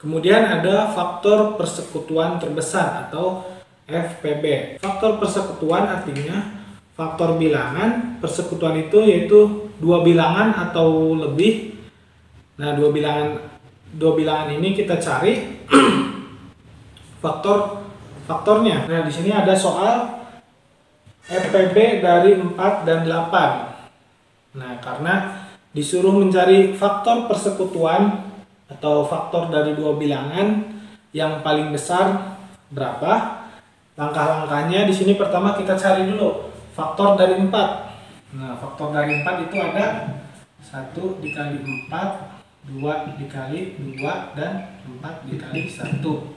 Kemudian ada faktor persekutuan terbesar atau FPB. Faktor persekutuan artinya faktor bilangan. Persekutuan itu yaitu dua bilangan atau lebih. Nah, dua bilangan ini kita cari faktornya. Nah, di sini ada soal FPB dari 4 dan 8. Nah, karena disuruh mencari faktor persekutuan atau faktor dari dua bilangan yang paling besar berapa? Langkah-langkahnya di sini pertama kita cari dulu faktor dari 4. Nah, faktor dari 4 itu ada 1 dikali 4, 2 dikali 2, dan 4 dikali 1.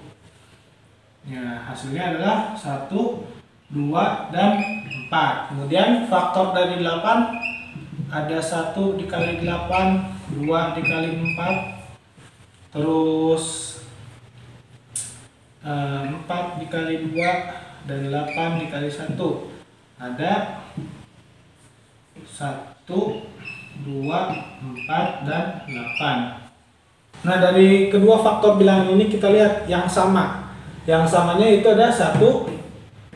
Ya, hasilnya adalah 1, 2, dan 4. Kemudian faktor dari 8 ada 1 dikali 8, 2 dikali 4, terus 4 dikali 2, dan 8 dikali 1. Ada 1, 2, 4, dan 8. Nah, dari kedua faktor bilangan ini kita lihat yang sama. Yang samanya itu ada 1,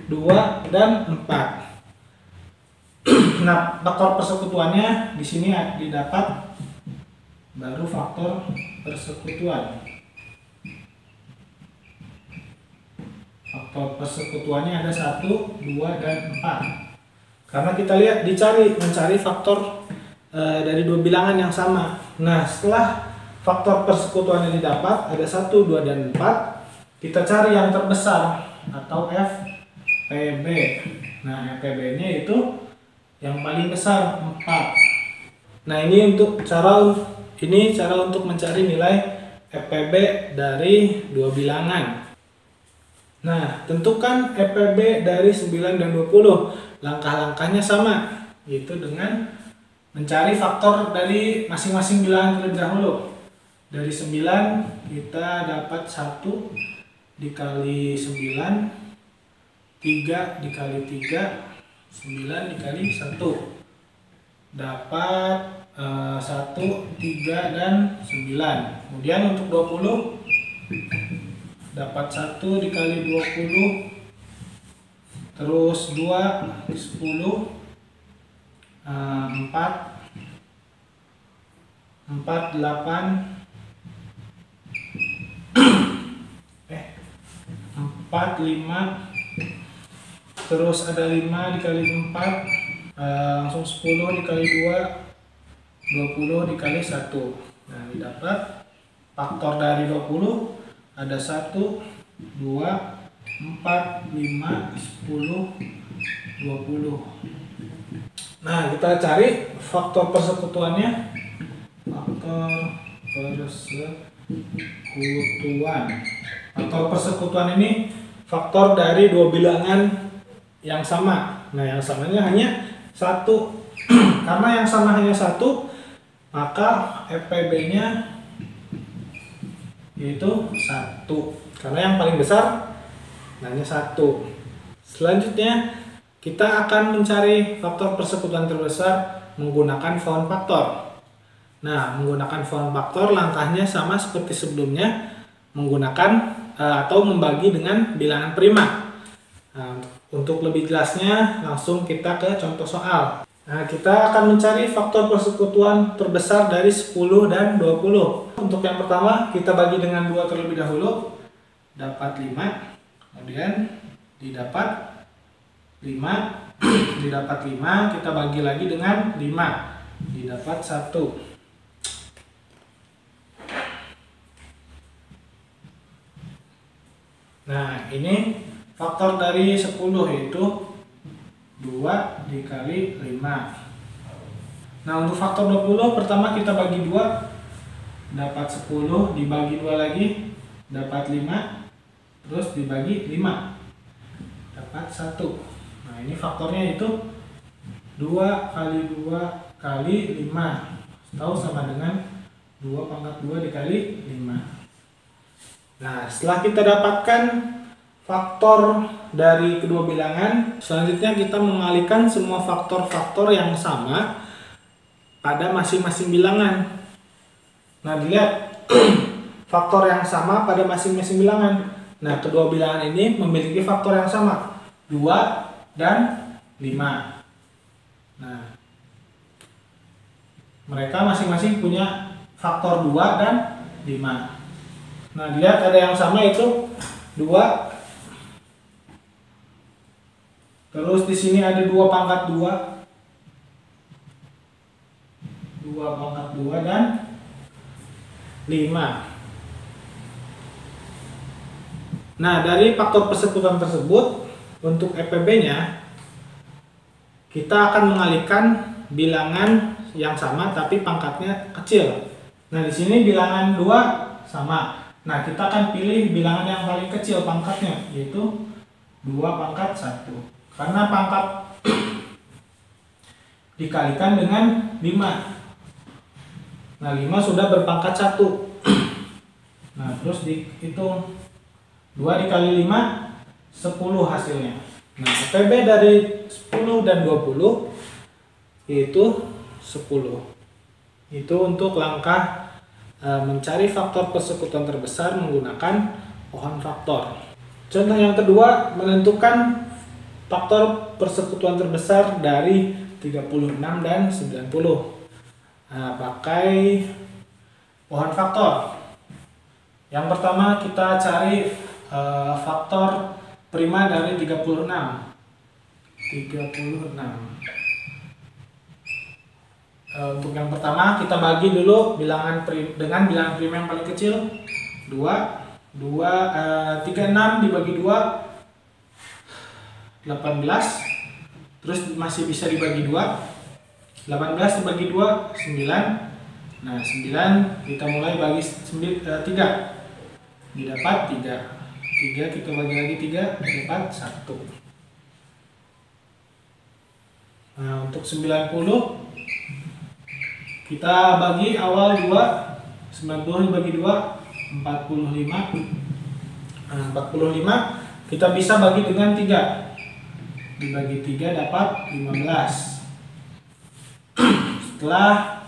2, dan 4. Nah, faktor persekutuannya di sini didapat baru faktor persekutuan. Faktor persekutuannya ada 1, 2, dan 4. Karena kita lihat mencari faktor dari dua bilangan yang sama. Nah, setelah faktor persekutuannya didapat ada 1, 2, dan 4, kita cari yang terbesar atau FPB. Nah, FPB-nya itu yang paling besar 4. Nah, ini cara untuk mencari nilai FPB dari dua bilangan. Nah, tentukan FPB dari 9 dan 20. Langkah-langkahnya sama, yaitu dengan mencari faktor dari masing-masing bilangan terlebih dahulu. Dari 9 kita dapat 1 dikali 9, 3 dikali 3, 9 dikali 1. Dapat 1, 3, dan 9. Kemudian untuk 20 dapat 1 dikali 20, terus 2, 10, 4, 8, 4, 5, terus ada 5 dikali 4, langsung 10 dikali 2, 20 dikali 1. Nah, didapat faktor dari 20 ada 1, 2, 4, 5, 10, 20. Nah, kita cari faktor persekutuannya. Faktor persekutuan. Faktor persekutuan ini faktor dari dua bilangan yang sama. Nah, yang samanya hanya 1. Karena yang sama hanya 1, maka FPB-nya yaitu 1. Karena yang paling besar hanya 1. Selanjutnya, kita akan mencari faktor persekutuan terbesar menggunakan found faktor. Nah, menggunakan found faktor langkahnya sama seperti sebelumnya, menggunakan atau membagi dengan bilangan prima. Nah, untuk lebih jelasnya langsung kita ke contoh soal. Nah, kita akan mencari faktor persekutuan terbesar dari 10 dan 20. Untuk yang pertama kita bagi dengan 2 terlebih dahulu, dapat 5. Kemudian didapat 5, didapat 5, kita bagi lagi dengan 5, didapat 1. Nah, ini faktor dari 10 yaitu 2 dikali 5. Nah, untuk faktor 20 pertama kita bagi 2, dapat 10, dibagi 2 lagi, dapat 5, terus dibagi 5, dapat 1. Nah, ini faktornya itu 2 kali 2 kali 5, tahu sama dengan 2 pangkat 2 dikali 5. Nah, setelah kita dapatkan faktor dari kedua bilangan, selanjutnya kita mengalihkan semua faktor-faktor yang sama pada masing-masing bilangan. Nah, dilihat faktor yang sama pada masing-masing bilangan. Nah, kedua bilangan ini memiliki faktor yang sama, 2 dan 5. Nah, mereka masing-masing punya faktor 2 dan 5. Nah, dilihat ada yang sama itu 2. Terus di sini ada 2 pangkat 2. 2 pangkat 2 dan 5. Nah, dari faktor persekutuan tersebut, untuk EPB-nya, kita akan mengalihkan bilangan yang sama tapi pangkatnya kecil. Nah, di sini bilangan 2 sama. Nah, kita akan pilih bilangan yang paling kecil pangkatnya, yaitu 2 pangkat 1. Karena pangkat dikalikan dengan 5. Nah, 5 sudah berpangkat 1. Nah, terus dihitung 2 dikali 5, 10 hasilnya. Nah, PB dari 10 dan 20 yaitu 10. Itu untuk langkah mencari faktor persekutuan terbesar menggunakan pohon faktor. Contoh yang kedua, menentukan faktor persekutuan terbesar dari 36 dan 90. Nah, pakai pohon faktor. Yang pertama kita cari faktor prima dari 36. Untuk yang pertama kita bagi dulu bilangan dengan bilangan prima yang paling kecil 2. 36 dibagi 2 18. Terus masih bisa dibagi 2. 18 dibagi 2 9. Nah, 9 kita mulai bagi 3. Didapat 3. 3 kita bagi lagi 3, dapat 1. Nah, untuk 90 kita bagi awal 2. 90 dibagi 2 45. Nah, 45 kita bisa bagi dengan 3. Dibagi 3 dapat 15. Setelah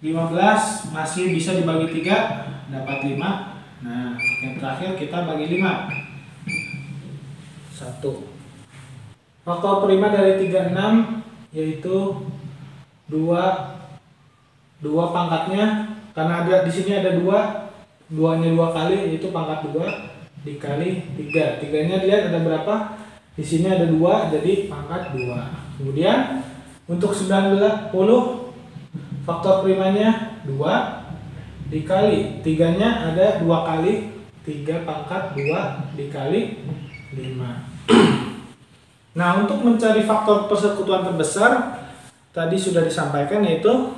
15 masih bisa dibagi 3, dapat 5. Nah, yang terakhir kita bagi 5. 1. Faktor prima dari 36 yaitu 2 pangkatnya, karena ada di sini ada 2, 2-nya 2 kali, yaitu pangkat 2 dikali 3. 3-nya lihat ada berapa? Di sini ada 2, jadi pangkat 2. Kemudian untuk 90 faktor primanya 2 dikali 3-nya ada 2 kali, 3 pangkat 2 dikali 5. Nah, untuk mencari faktor persekutuan terbesar tadi sudah disampaikan, yaitu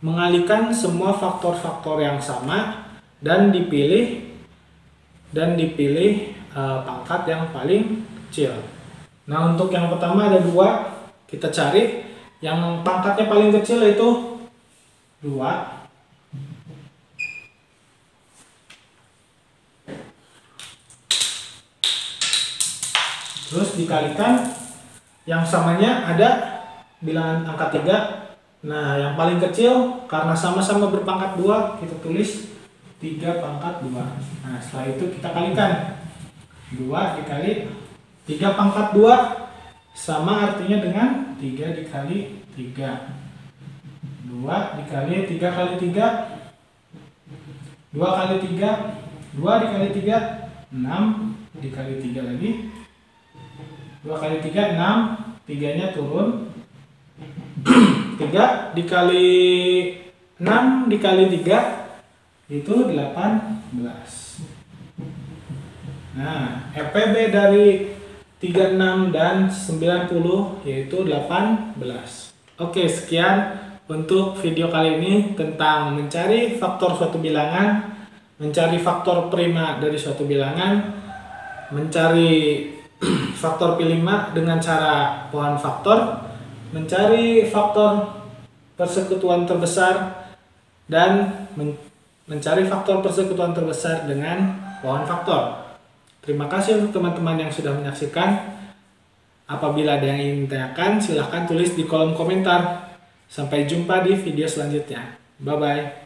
mengalihkan semua faktor-faktor yang sama dan dipilih pangkat yang paling kecil. Nah, untuk yang pertama ada 2, kita cari yang pangkatnya paling kecil yaitu 2. Terus dikalikan yang samanya ada bilangan angka 3. Nah, yang paling kecil karena sama-sama berpangkat 2, kita tulis 3 pangkat 2. Nah, setelah itu kita kalikan 2 dikali 3 pangkat 2 sama artinya dengan 3 dikali 3. 2 dikali 3 kali 3, 2 kali 3, 2 dikali 3 6, dikali 3 lagi 2 kali 3 6, 3-nya turun. 3 dikali 6 dikali 3 itu 18. Nah, EPB dari 36 dan 90 yaitu 18. Oke, sekian untuk video kali ini tentang mencari faktor suatu bilangan, mencari faktor prima dari suatu bilangan, mencari faktor P5 dengan cara pohon faktor, mencari faktor persekutuan terbesar, dan mencari faktor persekutuan terbesar dengan pohon faktor. Terima kasih untuk teman-teman yang sudah menyaksikan. Apabila ada yang ingin ditanyakan, silahkan tulis di kolom komentar. Sampai jumpa di video selanjutnya. Bye-bye.